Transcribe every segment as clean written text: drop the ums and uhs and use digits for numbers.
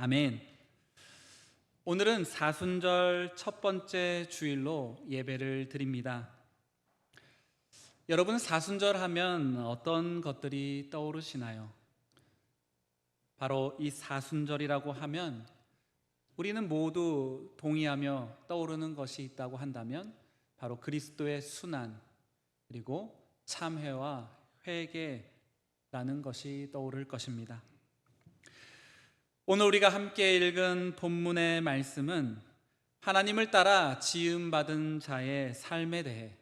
아멘. 오늘은 사순절 첫 번째 주일로 예배를 드립니다. 여러분, 사순절 하면 어떤 것들이 떠오르시나요? 바로 이 사순절이라고 하면 우리는 모두 동의하며 떠오르는 것이 있다고 한다면 바로 그리스도의 순환, 그리고 참회와 회개라는 것이 떠오를 것입니다. 오늘 우리가 함께 읽은 본문의 말씀은 하나님을 따라 지음받은 자의 삶에 대해,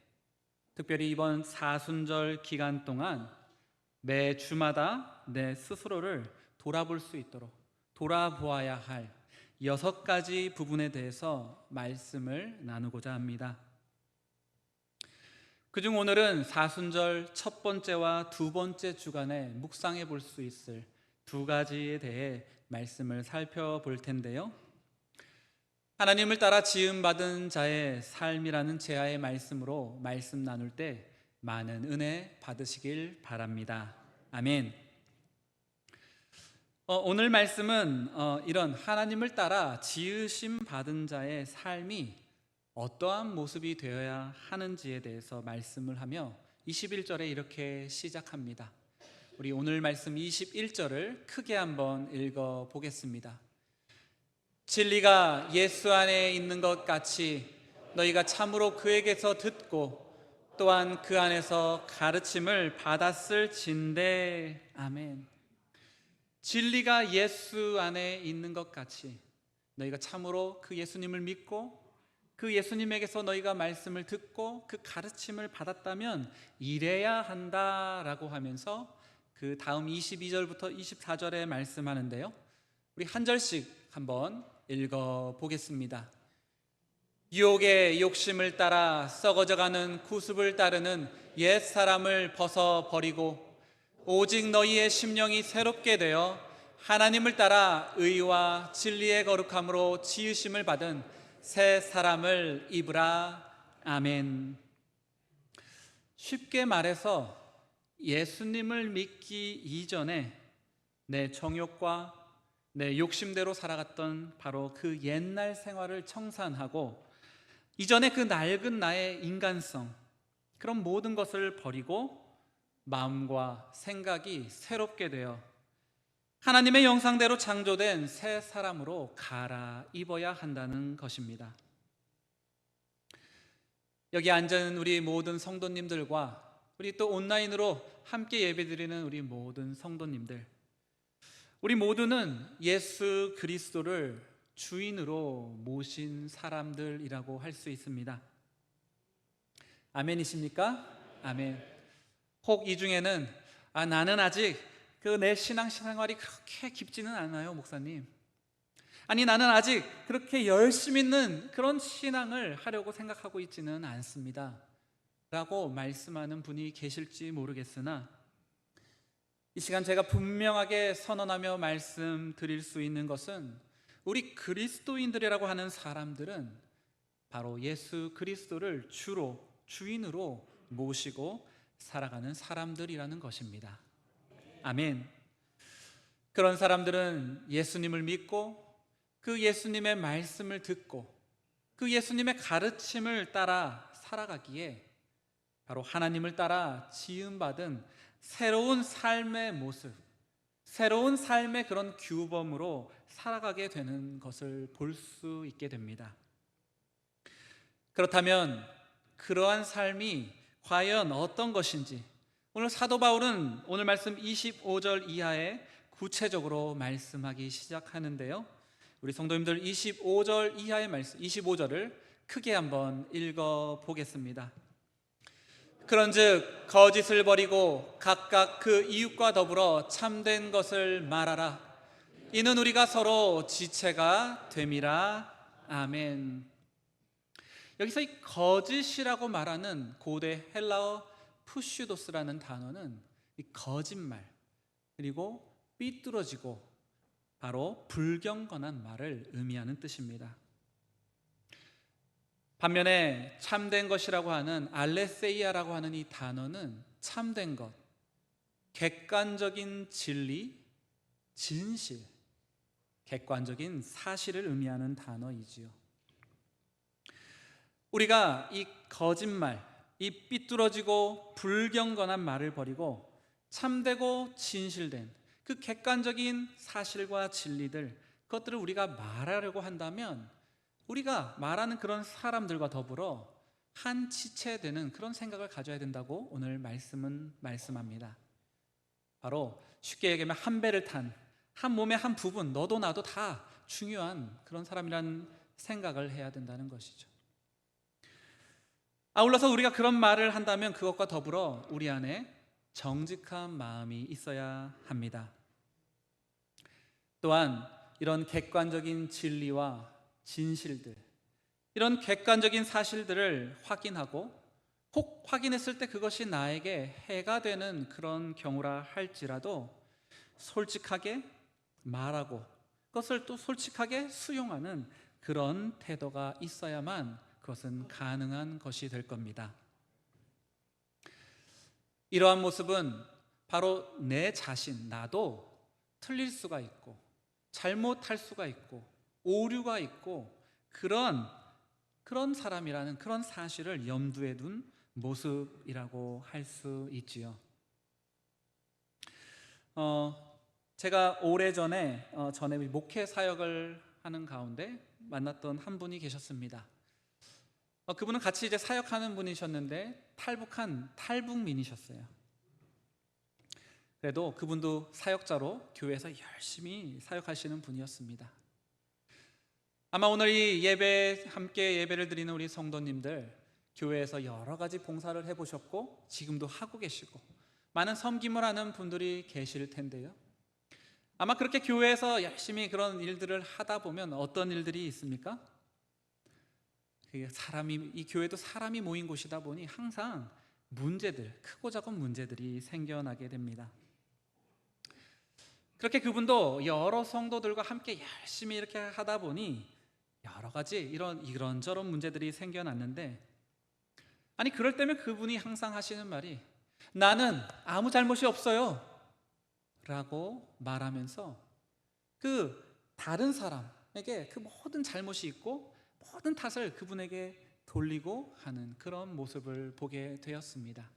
특별히 이번 사순절 기간 동안 매 주마다 내 스스로를 돌아볼 수 있도록 돌아보아야 할 6가지 부분에 대해서 말씀을 나누고자 합니다. 그중 오늘은 사순절 첫 번째와 두 번째 주간에 묵상해 볼 수 있을 2가지에 대해 말씀을 살펴볼 텐데요. 하나님을 따라 지음받은 자의 삶이라는 제아의 말씀으로 말씀 나눌 때 많은 은혜 받으시길 바랍니다. 아멘. 오늘 말씀은 이런 하나님을 따라 지으심 받은 자의 삶이 어떠한 모습이 되어야 하는지에 대해서 말씀을 하며 21절에 이렇게 시작합니다. 우리 오늘 말씀 21절을 크게 한번 읽어 보겠습니다. 진리가 예수 안에 있는 것 같이 너희가 참으로 그에게서 듣고 또한 그 안에서 가르침을 받았을 진대. 아멘. 진리가 예수 안에 있는 것 같이 너희가 참으로 그 예수님을 믿고 그 예수님에게서 너희가 말씀을 듣고 그 가르침을 받았다면 이래야 한다라고 하면서 그 다음 22절부터 24절에 말씀하는데요, 우리 한 절씩 한번 읽어보겠습니다. 유혹의 욕심을 따라 썩어져가는 구습을 따르는 옛사람을 벗어버리고 오직 너희의 심령이 새롭게 되어 하나님을 따라 의와 진리의 거룩함으로 지으심을 받은 새 사람을 입으라. 아멘. 쉽게 말해서 예수님을 믿기 이전에 내 정욕과 내 욕심대로 살아갔던 바로 그 옛날 생활을 청산하고 이전에 그 낡은 나의 인간성, 그런 모든 것을 버리고 마음과 생각이 새롭게 되어 하나님의 형상대로 창조된 새 사람으로 갈아입어야 한다는 것입니다. 여기 앉은 우리 모든 성도님들과 우리 또 온라인으로 함께 예배드리는 우리 모든 성도님들, 우리 모두는 예수 그리스도를 주인으로 모신 사람들이라고 할 수 있습니다. 아멘이십니까? 아멘. 혹 이 중에는 나는 아직 내 신앙생활이 그렇게 깊지는 않아요, 목사님. 아니, 나는 아직 그렇게 열심 있는 그런 신앙을 하려고 생각하고 있지는 않습니다 라고 말씀하는 분이 계실지 모르겠으나, 이 시간 제가 분명하게 선언하며 말씀드릴 수 있는 것은 우리 그리스도인들이라고 하는 사람들은 바로 예수 그리스도를 주인으로 모시고 살아가는 사람들이라는 것입니다. 아멘. 그런 사람들은 예수님을 믿고 그 예수님의 말씀을 듣고 그 예수님의 가르침을 따라 살아가기에 바로 하나님을 따라 지음받은 새로운 삶의 모습, 새로운 삶의 그런 규범으로 살아가게 되는 것을 볼 수 있게 됩니다. 그렇다면 그러한 삶이 과연 어떤 것인지 오늘 사도 바울은 오늘 말씀 25절 이하에 구체적으로 말씀하기 시작하는데요, 우리 성도님들 25절 이하의 말씀, 25절을 크게 한번 읽어보겠습니다. 그런즉 거짓을 버리고 각각 그 이웃과 더불어 참된 것을 말하라. 이는 우리가 서로 지체가 됨이라. 아멘. 여기서 이 거짓이라고 말하는 고대 헬라어 푸슈도스라는 단어는 이 거짓말, 그리고 삐뚤어지고 바로 불경건한 말을 의미하는 뜻입니다. 반면에 참된 것이라고 하는 알레세이아라고 하는 이 단어는 참된 것, 객관적인 진리, 진실, 객관적인 사실을 의미하는 단어이지요. 우리가 이 거짓말, 이 삐뚤어지고 불경건한 말을 버리고 참되고 진실된 그 객관적인 사실과 진리들, 그것들을 우리가 말하려고 한다면 우리가 말하는 그런 사람들과 더불어 한 지체되는 그런 생각을 가져야 된다고 오늘 말씀은 말씀합니다. 바로 쉽게 얘기하면 한 배를 탄, 한 몸의 한 부분, 너도 나도 다 중요한 그런 사람이라는 생각을 해야 된다는 것이죠. 아울러서 우리가 그런 말을 한다면 그것과 더불어 우리 안에 정직한 마음이 있어야 합니다. 또한 이런 객관적인 진리와 진실들, 이런 객관적인 사실들을 확인하고 혹 확인했을 때 그것이 나에게 해가 되는 그런 경우라 할지라도 솔직하게 말하고 그것을 또 솔직하게 수용하는 그런 태도가 있어야만 그것은 가능한 것이 될 겁니다. 이러한 모습은 바로 내 자신, 나도 틀릴 수가 있고 잘못할 수가 있고 오류가 있고 그런 사람이라는 그런 사실을 염두에 둔 모습이라고 할 수 있지요. 제가 오래전에 전에 목회 사역을 하는 가운데 만났던 한 분이 계셨습니다. 그분은 같이 이제 사역하는 분이셨는데 탈북민이셨어요. 그래도 그분도 사역자로 교회에서 열심히 사역하시는 분이었습니다. 아마 오늘 이 예배 함께 예배를 드리는 우리 성도님들 교회에서 여러 가지 봉사를 해보셨고 지금도 하고 계시고 많은 섬김을 하는 분들이 계실 텐데요. 아마 그렇게 교회에서 열심히 그런 일들을 하다 보면 어떤 일들이 있습니까? 이 교회도 사람이 모인 곳이다 보니 항상 문제들, 크고 작은 문제들이 생겨나게 됩니다. 그렇게 그분도 여러 성도들과 함께 열심히 이렇게 하다 보니 여러 가지 이런저런 문제들이 생겨났는데, 아니 그럴 때면 그분이 항상 하시는 말이 나는 아무 잘못이 없어요 라고 말하면서 그 다른 사람에게 그 모든 잘못이 있고 모든 탓을 그분에게 돌리고 하는 그런 모습을 보게 되었습니다.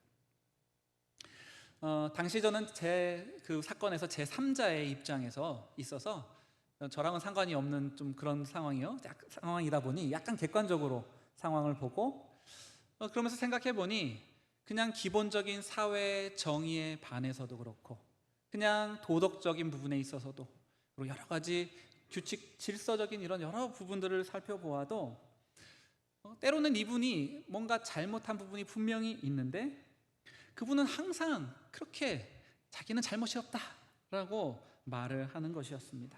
당시 저는 그 사건에서 제3자의 입장에서 있어서 저랑은 상관이 없는 좀 그런 상황이다 보니 약간 객관적으로 상황을 보고 그러면서 생각해 보니 그냥 기본적인 사회 정의에 반해서도 그렇고 그냥 도덕적인 부분에 있어서도 그리고 여러 가지 규칙 질서적인 이런 여러 부분들을 살펴보아도 때로는 이분이 뭔가 잘못한 부분이 분명히 있는데 그분은 항상 그렇게 자기는 잘못이 없다라고 말을 하는 것이었습니다.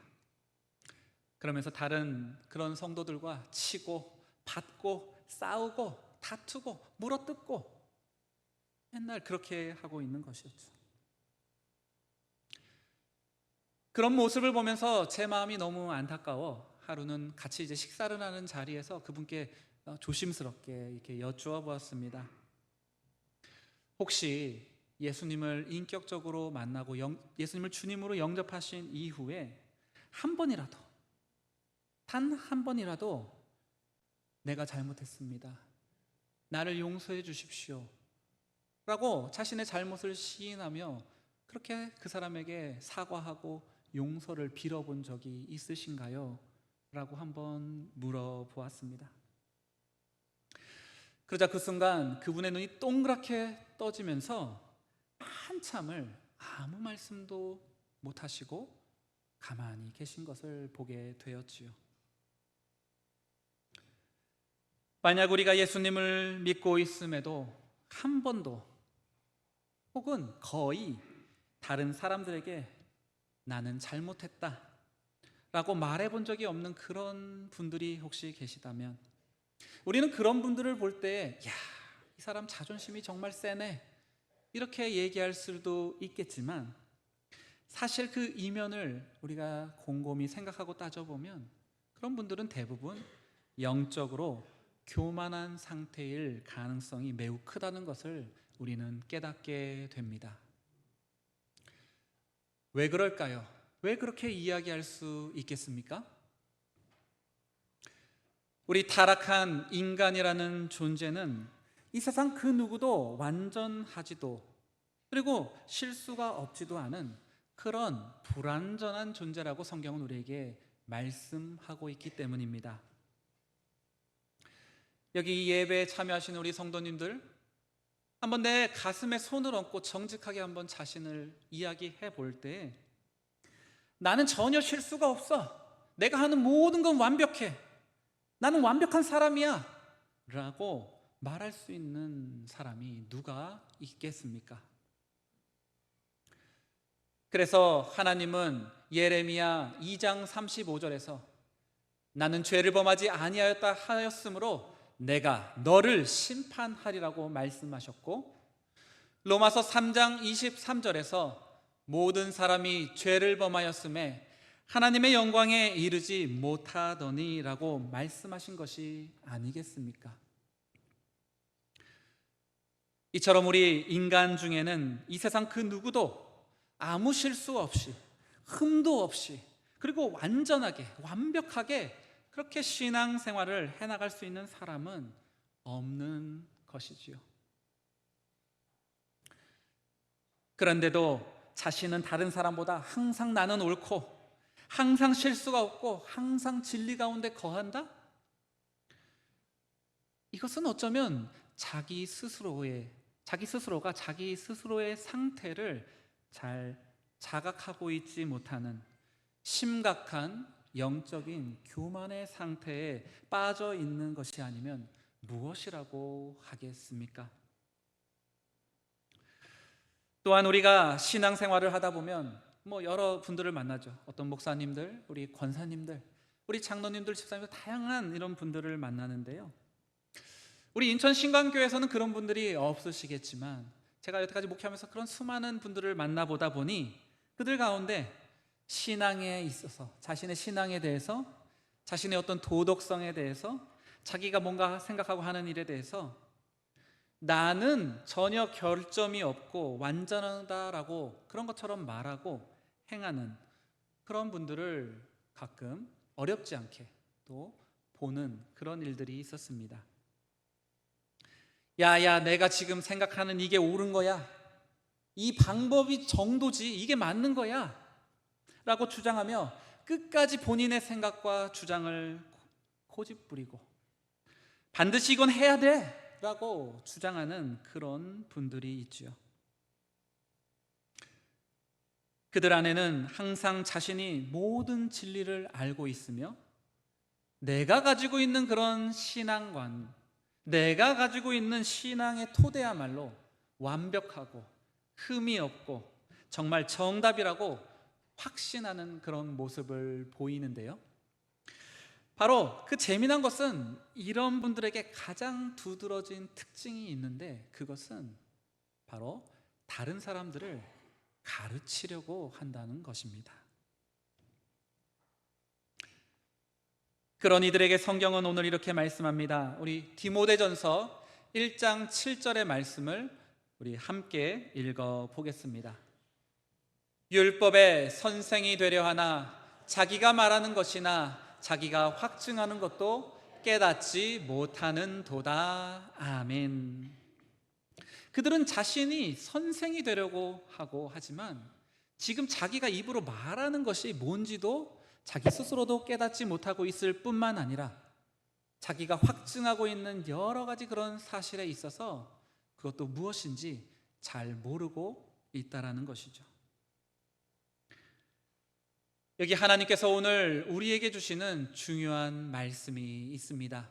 그러면서 다른 그런 성도들과 치고 받고 싸우고 다투고 물어뜯고 맨날 그렇게 하고 있는 것이었죠. 그런 모습을 보면서 제 마음이 너무 안타까워 하루는 같이 이제 식사를 하는 자리에서 그분께 조심스럽게 이렇게 여쭈어 보았습니다. 혹시 예수님을 인격적으로 만나고 예수님을 주님으로 영접하신 이후에 한 번이라도 단 한 번이라도 내가 잘못했습니다, 나를 용서해 주십시오 라고 자신의 잘못을 시인하며 그렇게 그 사람에게 사과하고 용서를 빌어본 적이 있으신가요? 라고 한번 물어보았습니다. 그러자 그 순간 그분의 눈이 동그랗게 떠지면서 한참을 아무 말씀도 못하시고 가만히 계신 것을 보게 되었지요. 만약 우리가 예수님을 믿고 있음에도 한 번도 혹은 거의 다른 사람들에게 나는 잘못했다 라고 말해본 적이 없는 그런 분들이 혹시 계시다면 우리는 그런 분들을 볼 때 야, 이 사람 자존심이 정말 세네 이렇게 얘기할 수도 있겠지만 사실 그 이면을 우리가 곰곰이 생각하고 따져보면 그런 분들은 대부분 영적으로 교만한 상태일 가능성이 매우 크다는 것을 우리는 깨닫게 됩니다. 왜 그럴까요? 왜 그렇게 이야기할 수 있겠습니까? 우리 타락한 인간이라는 존재는 이 세상 그 누구도 완전하지도, 그리고 실수가 없지도 않은 그런 불완전한 존재라고 성경은 우리에게 말씀하고 있기 때문입니다. 여기 이 예배에 참여하시는 우리 성도님들, 한번 내 가슴에 손을 얹고 정직하게 한번 자신을 이야기해 볼 때, 나는 전혀 실수가 없어, 내가 하는 모든 건 완벽해, 나는 완벽한 사람이야 라고 말할 수 있는 사람이 누가 있겠습니까? 그래서 하나님은 예레미야 2장 35절에서 나는 죄를 범하지 아니하였다 하였으므로 내가 너를 심판하리라고 말씀하셨고, 로마서 3장 23절에서 모든 사람이 죄를 범하였음에 하나님의 영광에 이르지 못하더니라고 말씀하신 것이 아니겠습니까? 이처럼 우리 인간 중에는 이 세상 그 누구도 아무 실수 없이, 흠도 없이, 그리고 완전하게, 완벽하게 그렇게 신앙생활을 해나갈 수 있는 사람은 없는 것이지요. 그런데도 자신은 다른 사람보다 항상 나는 옳고, 항상 실수가 없고, 항상 진리 가운데 거한다? 이것은 어쩌면 자기 스스로가 자기 스스로의 상태를 잘 자각하고 있지 못하는 심각한 영적인 교만의 상태에 빠져 있는 것이 아니면 무엇이라고 하겠습니까? 또한 우리가 신앙생활을 하다 보면 여러 분들을 만나죠. 어떤 목사님들, 우리 권사님들, 우리 장로님들, 집사님들, 다양한 이런 분들을 만나는데요, 우리 인천 신광교회에서는 그런 분들이 없으시겠지만 제가 여태까지 목회하면서 그런 수많은 분들을 만나보다 보니 그들 가운데 신앙에 있어서, 자신의 신앙에 대해서, 자신의 어떤 도덕성에 대해서, 자기가 뭔가 생각하고 하는 일에 대해서 나는 전혀 결점이 없고 완전하다라고 그런 것처럼 말하고 행하는 그런 분들을 가끔 어렵지 않게 또 보는 그런 일들이 있었습니다. 야야, 내가 지금 생각하는 이게 옳은 거야, 이 방법이 정도지, 이게 맞는 거야 라고 주장하며 끝까지 본인의 생각과 주장을 고집부리고 반드시 이건 해야 돼 라고 주장하는 그런 분들이 있죠. 그들 안에는 항상 자신이 모든 진리를 알고 있으며 내가 가지고 있는 그런 신앙관, 내가 가지고 있는 신앙의 토대야말로 완벽하고 흠이 없고 정말 정답이라고 확신하는 그런 모습을 보이는데요, 바로 그 재미난 것은 이런 분들에게 가장 두드러진 특징이 있는데, 그것은 바로 다른 사람들을 가르치려고 한다는 것입니다. 그런 이들에게 성경은 오늘 이렇게 말씀합니다. 우리 디모데전서 1장 7절의 말씀을 우리 함께 읽어 보겠습니다. 율법의 선생이 되려 하나 자기가 말하는 것이나 자기가 확증하는 것도 깨닫지 못하는 도다. 아멘. 그들은 자신이 선생이 되려고 하고 하지만 지금 자기가 입으로 말하는 것이 뭔지도 자기 스스로도 깨닫지 못하고 있을 뿐만 아니라 자기가 확증하고 있는 여러 가지 그런 사실에 있어서 그것도 무엇인지 잘 모르고 있다라는 것이죠. 여기 하나님께서 오늘 우리에게 주시는 중요한 말씀이 있습니다.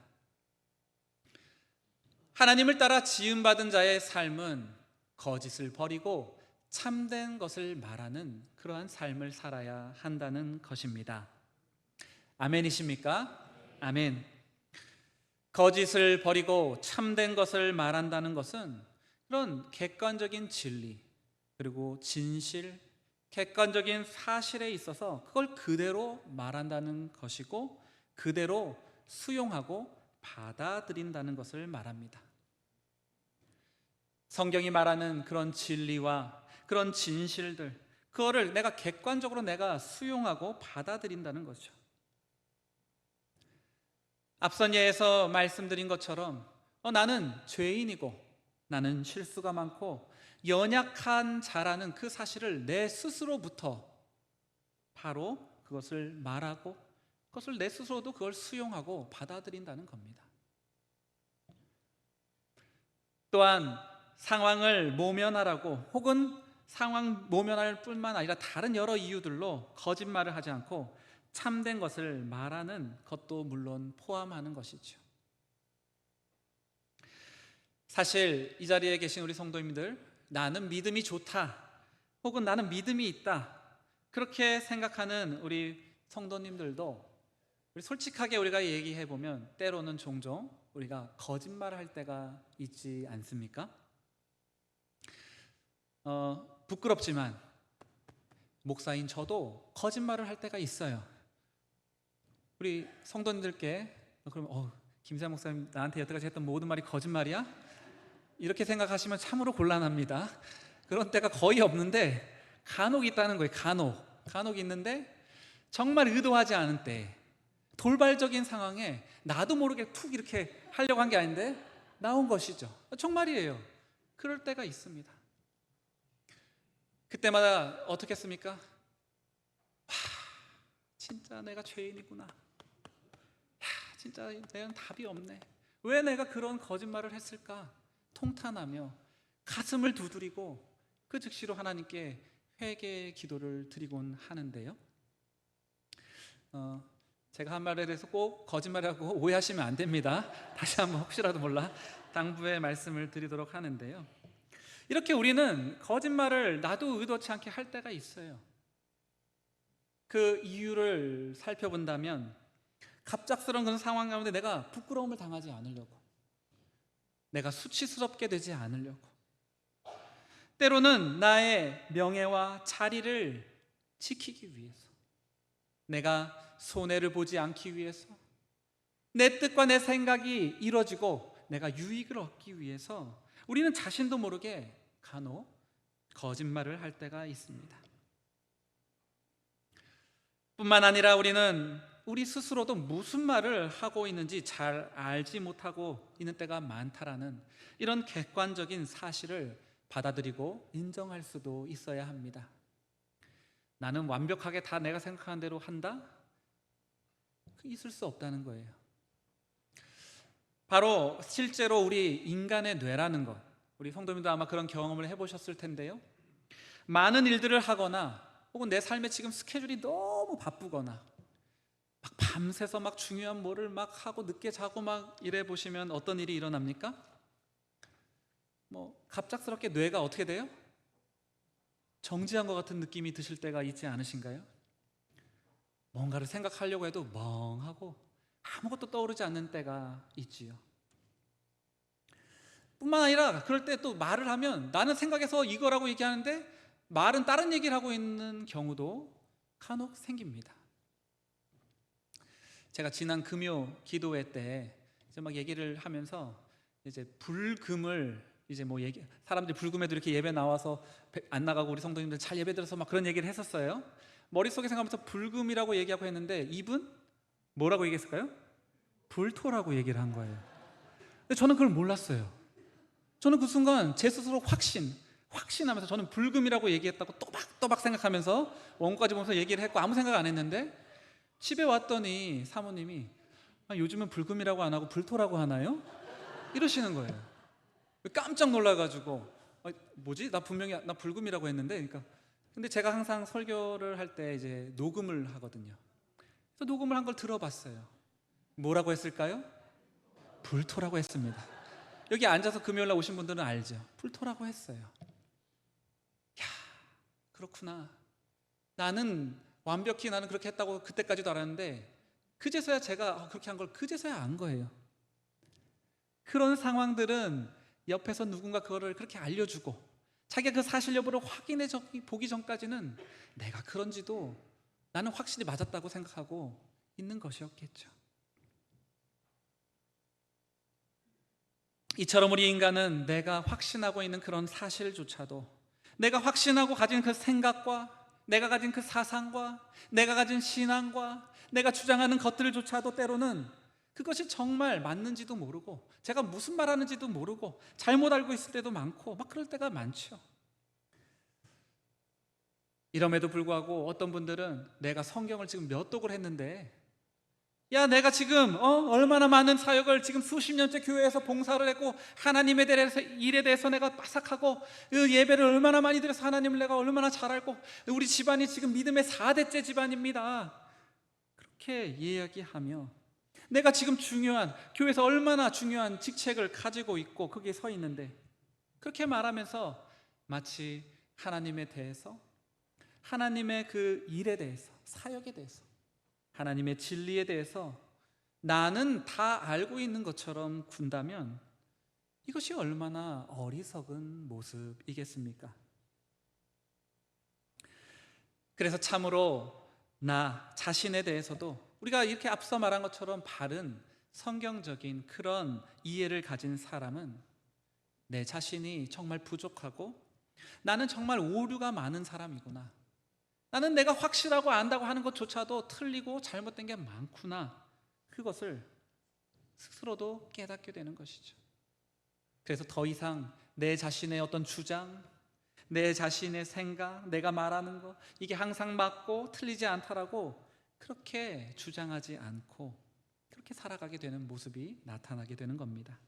하나님을 따라 지음받은 자의 삶은 거짓을 버리고 참된 것을 말하는 그러한 삶을 살아야 한다는 것입니다. 아멘이십니까? 아멘. 거짓을 버리고 참된 것을 말한다는 것은 그런 객관적인 진리, 그리고 진실, 객관적인 사실에 있어서 그걸 그대로 말한다는 것이고 그대로 수용하고 받아들인다는 것을 말합니다. 성경이 말하는 그런 진리와 그런 진실들, 그거를 내가 객관적으로 내가 수용하고 받아들인다는 거죠. 앞선 예에서 말씀드린 것처럼 나는 죄인이고 나는 실수가 많고 연약한 자라는 그 사실을 내 스스로부터 바로 그것을 말하고 그것을 내 스스로도 그걸 수용하고 받아들인다는 겁니다. 또한 상황을 모면하라고 혹은 상황 모면할 뿐만 아니라 다른 여러 이유들로 거짓말을 하지 않고 참된 것을 말하는 것도 물론 포함하는 것이죠. 사실 이 자리에 계신 우리 성도님들, 나는 믿음이 좋다 혹은 나는 믿음이 있다 그렇게 생각하는 우리 성도님들도 우리 솔직하게 우리가 얘기해 보면 때로는 종종 우리가 거짓말을 할 때가 있지 않습니까? 부끄럽지만 목사인 저도 거짓말을 할 때가 있어요. 우리 성도님들께 그럼 김세환 목사님 나한테 여태까지 했던 모든 말이 거짓말이야? 이렇게 생각하시면 참으로 곤란합니다. 그런 때가 거의 없는데 간혹 있다는 거예요. 간혹 있는데 정말 의도하지 않은 때 돌발적인 상황에 나도 모르게 툭 이렇게 하려고 한 게 아닌데 나온 것이죠. 정말이에요. 그럴 때가 있습니다. 그때마다 어떻게 했습니까? 진짜 내가 죄인이구나. 진짜 내가 답이 없네. 왜 내가 그런 거짓말을 했을까? 통탄하며 가슴을 두드리고 그 즉시로 하나님께 회개의 기도를 드리곤 하는데요. 제가 한 말에 대해서 꼭 거짓말이라고 오해하시면 안 됩니다. 다시 한번 혹시라도 몰라 당부의 말씀을 드리도록 하는데요. 이렇게 우리는 거짓말을 나도 의도치 않게 할 때가 있어요. 그 이유를 살펴본다면 갑작스러운 그런 상황 가운데 내가 부끄러움을 당하지 않으려고, 내가 수치스럽게 되지 않으려고, 때로는 나의 명예와 자리를 지키기 위해서, 내가 손해를 보지 않기 위해서, 내 뜻과 내 생각이 이루어지고 내가 유익을 얻기 위해서 우리는 자신도 모르게 간혹 거짓말을 할 때가 있습니다. 뿐만 아니라 우리는 우리 스스로도 무슨 말을 하고 있는지 잘 알지 못하고 있는 때가 많다라는 이런 객관적인 사실을 받아들이고 인정할 수도 있어야 합니다. 나는 완벽하게 다 내가 생각하는 대로 한다? 있을 수 없다는 거예요. 바로 실제로 우리 인간의 뇌라는 것, 우리 성도님도 아마 그런 경험을 해보셨을 텐데요. 많은 일들을 하거나 혹은 내 삶에 지금 스케줄이 너무 바쁘거나 막 밤새서 막 중요한 뭐를 막 하고 늦게 자고 막 이래 보시면 어떤 일이 일어납니까? 갑작스럽게 뇌가 어떻게 돼요? 정지한 것 같은 느낌이 드실 때가 있지 않으신가요? 뭔가를 생각하려고 해도 멍하고 아무것도 떠오르지 않는 때가 있지요. 뿐만 아니라 그럴 때 또 말을 하면 나는 생각해서 이거라고 얘기하는데 말은 다른 얘기를 하고 있는 경우도 간혹 생깁니다. 제가 지난 금요 기도회 때 이제 막 얘기를 하면서 이제 불금을 이제 사람들이 불금에도 이렇게 예배 나와서 안 나가고 우리 성도님들 잘 예배 들어서 막 그런 얘기를 했었어요. 머릿속에 생각하면서 불금이라고 얘기하고 했는데 이분 뭐라고 얘기했을까요? 불토라고 얘기를 한 거예요. 근데 저는 그걸 몰랐어요. 저는 그 순간 제 스스로 확신하면서 저는 불금이라고 얘기했다고 또박또박 생각하면서 원고까지 보면서 얘기를 했고 아무 생각 안 했는데 집에 왔더니 사모님이 요즘은 불금이라고 안 하고 불토라고 하나요? 이러시는 거예요. 깜짝 놀라가지고 뭐지? 나 분명히 나 불금이라고 했는데 그러니까 근데 제가 항상 설교를 할 때 이제 녹음을 하거든요. 그래서 녹음을 한 걸 들어봤어요. 뭐라고 했을까요? 불토라고 했습니다. 여기 앉아서 금요일날 오신 분들은 알죠? 불토라고 했어요. 야, 그렇구나. 나는 완벽히 나는 그렇게 했다고 그때까지도 알았는데 그제서야 제가 그렇게 한 걸 그제서야 안 거예요. 그런 상황들은 옆에서 누군가 그거를 그렇게 알려주고 자기가 그 사실 여부를 확인해 보기 전까지는 내가 그런지도 나는 확실히 맞았다고 생각하고 있는 것이었겠죠. 이처럼 우리 인간은 내가 확신하고 있는 그런 사실조차도 내가 확신하고 가진 그 생각과 내가 가진 그 사상과 내가 가진 신앙과 내가 주장하는 것들조차도 때로는 그것이 정말 맞는지도 모르고 제가 무슨 말하는지도 모르고 잘못 알고 있을 때도 많고 막 그럴 때가 많죠. 이럼에도 불구하고 어떤 분들은 내가 성경을 지금 몇 독을 했는데 야 내가 지금 얼마나 많은 사역을 지금 수십 년째 교회에서 봉사를 했고 하나님에 대해서 일에 대해서 내가 빠삭하고 그 예배를 얼마나 많이 드려서 하나님을 내가 얼마나 잘 알고 우리 집안이 지금 믿음의 4대째 집안입니다. 그렇게 이야기하며 내가 지금 중요한 교회에서 얼마나 중요한 직책을 가지고 있고 거기에 서 있는데 그렇게 말하면서 마치 하나님에 대해서 하나님의 그 일에 대해서 사역에 대해서 하나님의 진리에 대해서 나는 다 알고 있는 것처럼 군다면 이것이 얼마나 어리석은 모습이겠습니까? 그래서 참으로 나 자신에 대해서도 우리가 이렇게 앞서 말한 것처럼 바른 성경적인 그런 이해를 가진 사람은 내 자신이 정말 부족하고 나는 정말 오류가 많은 사람이구나, 나는 내가 확실하고 안다고 하는 것조차도 틀리고 잘못된 게 많구나, 그것을 스스로도 깨닫게 되는 것이죠. 그래서 더 이상 내 자신의 어떤 주장, 내 자신의 생각, 내가 말하는 것 이게 항상 맞고 틀리지 않다라고 그렇게 주장하지 않고 그렇게 살아가게 되는 모습이 나타나게 되는 겁니다.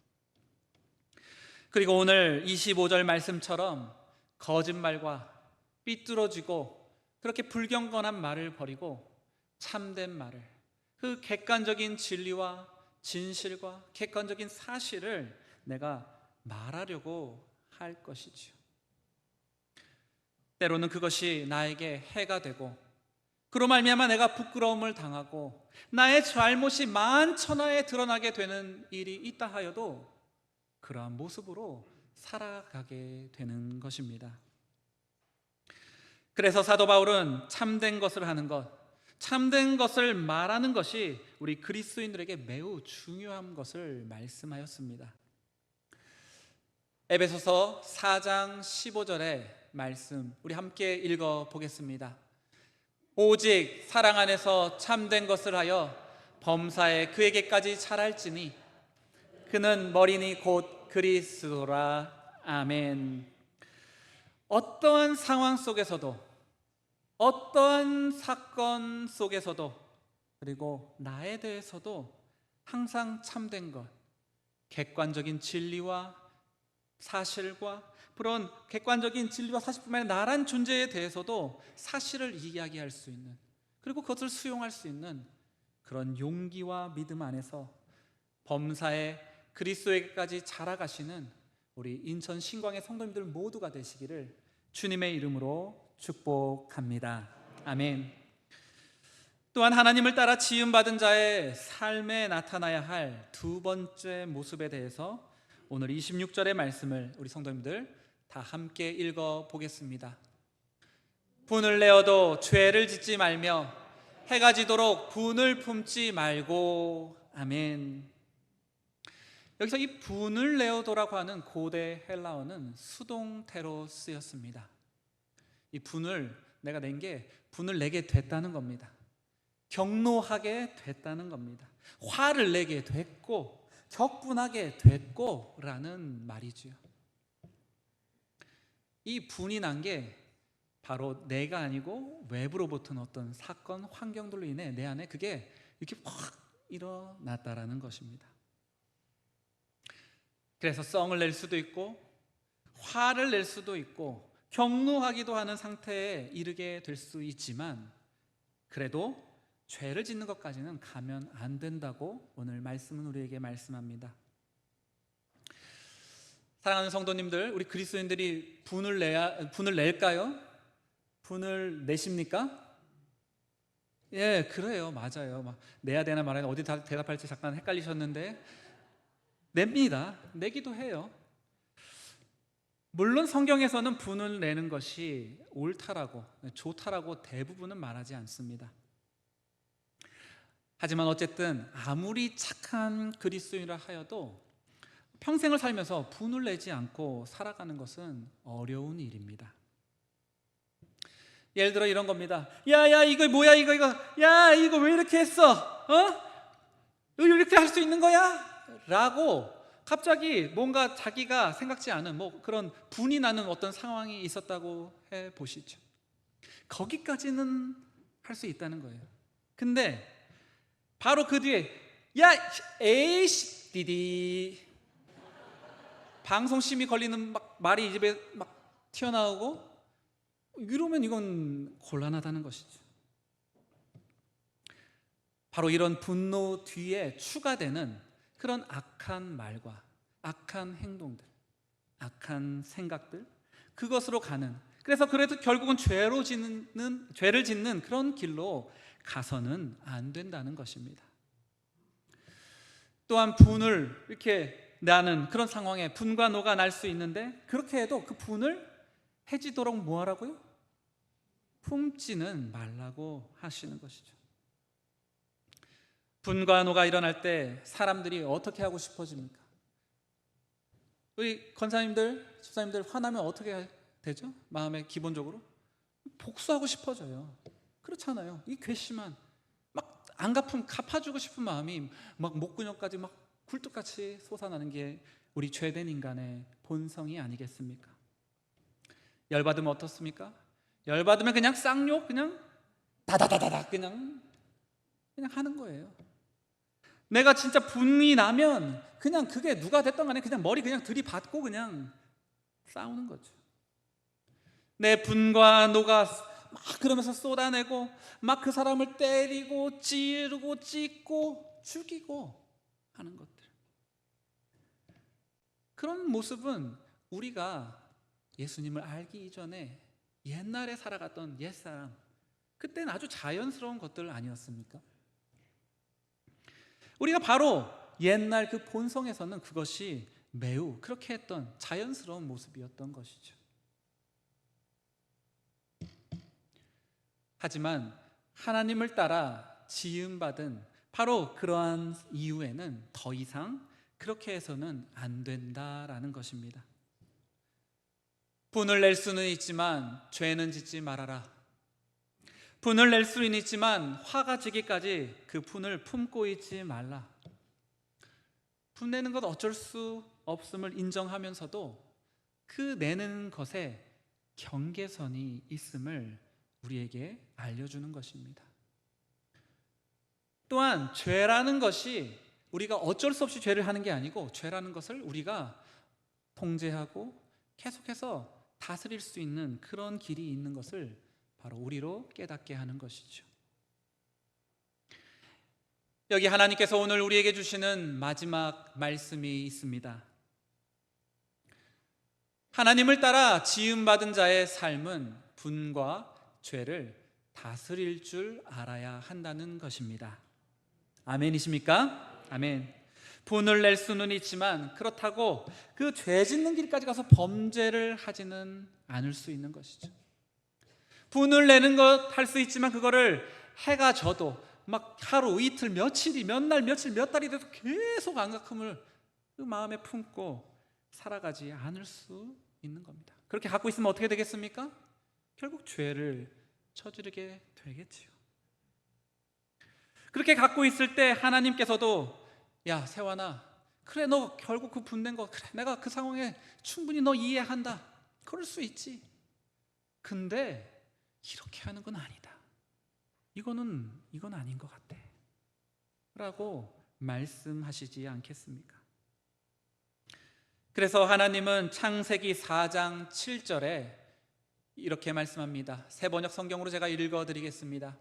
그리고 오늘 25절 말씀처럼 거짓말과 삐뚤어지고 그렇게 불경건한 말을 버리고 참된 말을, 그 객관적인 진리와 진실과 객관적인 사실을 내가 말하려고 할 것이지요. 때로는 그것이 나에게 해가 되고 그로 말미암아 내가 부끄러움을 당하고 나의 잘못이 만천하에 드러나게 되는 일이 있다 하여도 그러한 모습으로 살아가게 되는 것입니다. 그래서 사도 바울은 참된 것을 하는 것, 참된 것을 말하는 것이 우리 그리스도인들에게 매우 중요한 것을 말씀하였습니다. 에베소서 4장 15절의 말씀 우리 함께 읽어보겠습니다. 오직 사랑 안에서 참된 것을 하여 범사에 그에게까지 자랄지니 그는 머리니 곧 그리스도라. 아멘. 어떠한 상황 속에서도 어떠한 사건 속에서도 그리고 나에 대해서도 항상 참된 것, 객관적인 진리와 사실과 그런 객관적인 진리와 사실뿐만 아니라 나란 존재에 대해서도 사실을 이야기할 수 있는, 그리고 그것을 수용할 수 있는 그런 용기와 믿음 안에서 범사에 그리스도에게까지 자라가시는 우리 인천 신광의 성도님들 모두가 되시기를 주님의 이름으로 축복합니다. 아멘. 또한 하나님을 따라 지음받은 자의 삶에 나타나야 할 두 번째 모습에 대해서 오늘 26절의 말씀을 우리 성도님들 다 함께 읽어보겠습니다. 분을 내어도 죄를 짓지 말며 해가 지도록 분을 품지 말고. 아멘. 여기서 이 분을 내어도라고 하는 고대 헬라어는 수동태로 쓰였습니다. 이 분을 내가 낸 게 분을 내게 됐다는 겁니다. 격노하게 됐다는 겁니다. 화를 내게 됐고 격분하게 됐고 라는 말이죠. 이 분이 난 게 바로 내가 아니고 외부로부터 어떤 사건, 환경들로 인해 내 안에 그게 이렇게 확 일어났다라는 것입니다. 그래서 썽을 낼 수도 있고 화를 낼 수도 있고 격노하기도 하는 상태에 이르게 될 수 있지만 그래도 죄를 짓는 것까지는 가면 안 된다고 오늘 말씀은 우리에게 말씀합니다. 사랑하는 성도님들, 우리 그리스도인들이 분을 낼까요? 분을 내십니까? 예, 그래요. 맞아요. 막 내야 되나 말아야 되나 어디 대답할지 잠깐 헷갈리셨는데 냅니다. 내기도 해요. 물론 성경에서는 분을 내는 것이 옳다라고, 좋다라고 대부분은 말하지 않습니다. 하지만 어쨌든 아무리 착한 그리스도인이라 하여도 평생을 살면서 분을 내지 않고 살아가는 것은 어려운 일입니다. 예를 들어 이런 겁니다. 야야 이거 뭐야 이거 야 이거 왜 이렇게 했어? 이렇게 할 수 있는 거야? 라고 갑자기 뭔가 자기가 생각지 않은 뭐 그런 분이 나는 어떤 상황이 있었다고 해 보시죠. 거기까지는 할 수 있다는 거예요. 근데 바로 그 뒤에 야 에이씨 디디 방송심이 걸리는 막 말이 입에 막 튀어나오고 이러면 이건 곤란하다는 것이죠. 바로 이런 분노 뒤에 추가되는 그런 악한 말과 악한 행동들, 악한 생각들, 그것으로 가는, 그래서 그래도 결국은 죄를 짓는 그런 길로 가서는 안 된다는 것입니다. 또한 분을 이렇게 나는 그런 상황에 분과 노가 날 수 있는데, 그렇게 해도 그 분을 해지도록 뭐 하라고요? 품지는 말라고 하시는 것이죠. 분과 노가 일어날 때 사람들이 어떻게 하고 싶어집니까? 우리 권사님들, 집사님들 화나면 어떻게 되죠? 마음에 기본적으로 복수하고 싶어져요. 그렇잖아요. 이 괘씸한 막 안 갚으면 갚아주고 싶은 마음이 막 목구멍까지 막 굴뚝같이 솟아나는 게 우리 죄된 인간의 본성이 아니겠습니까? 열받으면 어떻습니까? 열받으면 그냥 쌍욕 그냥 다다다다다 그냥 하는 거예요. 내가 진짜 분이 나면 그냥 그게 누가 됐던 간에 그냥 머리 그냥 들이받고 그냥 싸우는 거죠. 내 분과 노가 막 그러면서 쏟아내고 막 그 사람을 때리고 찌르고 찢고 죽이고 하는 것들, 그런 모습은 우리가 예수님을 알기 이전에 옛날에 살아갔던 옛사람, 그때는 아주 자연스러운 것들 아니었습니까? 우리가 바로 옛날 그 본성에서는 그것이 매우 그렇게 했던 자연스러운 모습이었던 것이죠. 하지만 하나님을 따라 지음받은 바로 그러한 이후에는 더 이상 그렇게 해서는 안 된다라는 것입니다. 분을 낼 수는 있지만 죄는 짓지 말아라. 분을 낼 수는 있지만 화가 지기까지 그 분을 품고 있지 말라. 분내는 것 어쩔 수 없음을 인정하면서도 그 내는 것에 경계선이 있음을 우리에게 알려주는 것입니다. 또한 죄라는 것이 우리가 어쩔 수 없이 죄를 하는 게 아니고, 죄라는 것을 우리가 통제하고 계속해서 다스릴 수 있는 그런 길이 있는 것을 바로 우리로 깨닫게 하는 것이죠. 여기 하나님께서 오늘 우리에게 주시는 마지막 말씀이 있습니다. 하나님을 따라 지음받은 자의 삶은 분과 죄를 다스릴 줄 알아야 한다는 것입니다. 아멘이십니까? 아멘. 분을 낼 수는 있지만 그렇다고 그 죄 짓는 길까지 가서 범죄를 하지는 않을 수 있는 것이죠. 분을 내는 것 할 수 있지만 그거를 해가 져도 막 하루 이틀 며칠이 몇 날 며칠 몇 달이 돼도 계속 안갚음을 그 마음에 품고 살아가지 않을 수 있는 겁니다. 그렇게 갖고 있으면 어떻게 되겠습니까? 결국 죄를 저지르게 되겠지요. 그렇게 갖고 있을 때 하나님께서도 야 세환아, 그래 너 결국 그 분낸 거 그래 내가 그 상황에 충분히 너 이해한다, 그럴 수 있지. 근데 이렇게 하는 건 아니다, 이건 아닌 것 같아 라고 말씀하시지 않겠습니까? 그래서 하나님은 창세기 4장 7절에 이렇게 말씀합니다. 새 번역 성경으로 제가 읽어드리겠습니다.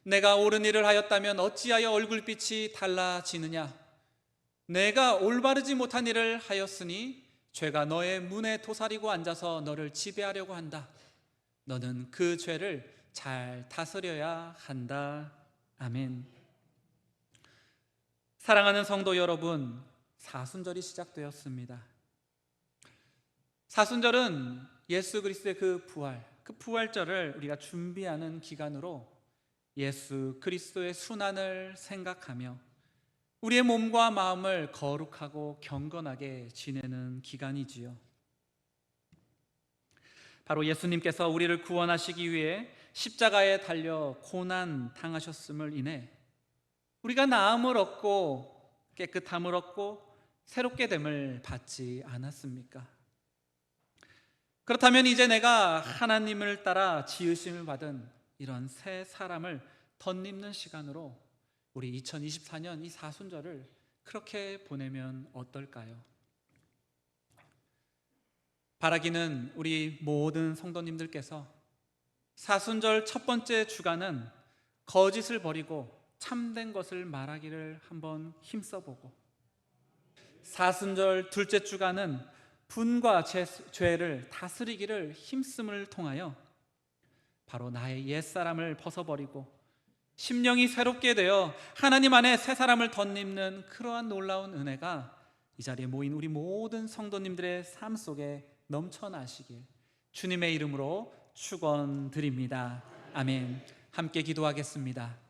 내가 옳은 일을 하였다면 어찌하여 얼굴빛이 달라지느냐? 내가 올바르지 못한 일을 하였으니 죄가 너의 문에 도사리고 앉아서 너를 지배하려고 한다. 너는 그 죄를 잘 다스려야 한다. 아멘. 사랑하는 성도 여러분, 사순절이 시작되었습니다. 사순절은 예수 그리스도의 그 부활절을 우리가 준비하는 기간으로 예수 그리스도의 순환을 생각하며 우리의 몸과 마음을 거룩하고 경건하게 지내는 기간이지요. 바로 예수님께서 우리를 구원하시기 위해 십자가에 달려 고난 당하셨음을 인해 우리가 나음을 얻고 깨끗함을 얻고 새롭게 됨을 받지 않았습니까? 그렇다면 이제 내가 하나님을 따라 지으심을 받은 이런 새 사람을 덧입는 시간으로 우리 2024년 이 사순절을 그렇게 보내면 어떨까요? 바라기는 우리 모든 성도님들께서 사순절 첫 번째 주간은 거짓을 버리고 참된 것을 말하기를 한번 힘써보고, 사순절 둘째 주간은 분과 죄를 다스리기를 힘씀을 통하여 바로 나의 옛사람을 벗어버리고 심령이 새롭게 되어 하나님 안에 새 사람을 덧입는 그러한 놀라운 은혜가 이 자리에 모인 우리 모든 성도님들의 삶 속에 넘쳐나시길 주님의 이름으로 축원드립니다. 아멘. 함께 기도하겠습니다.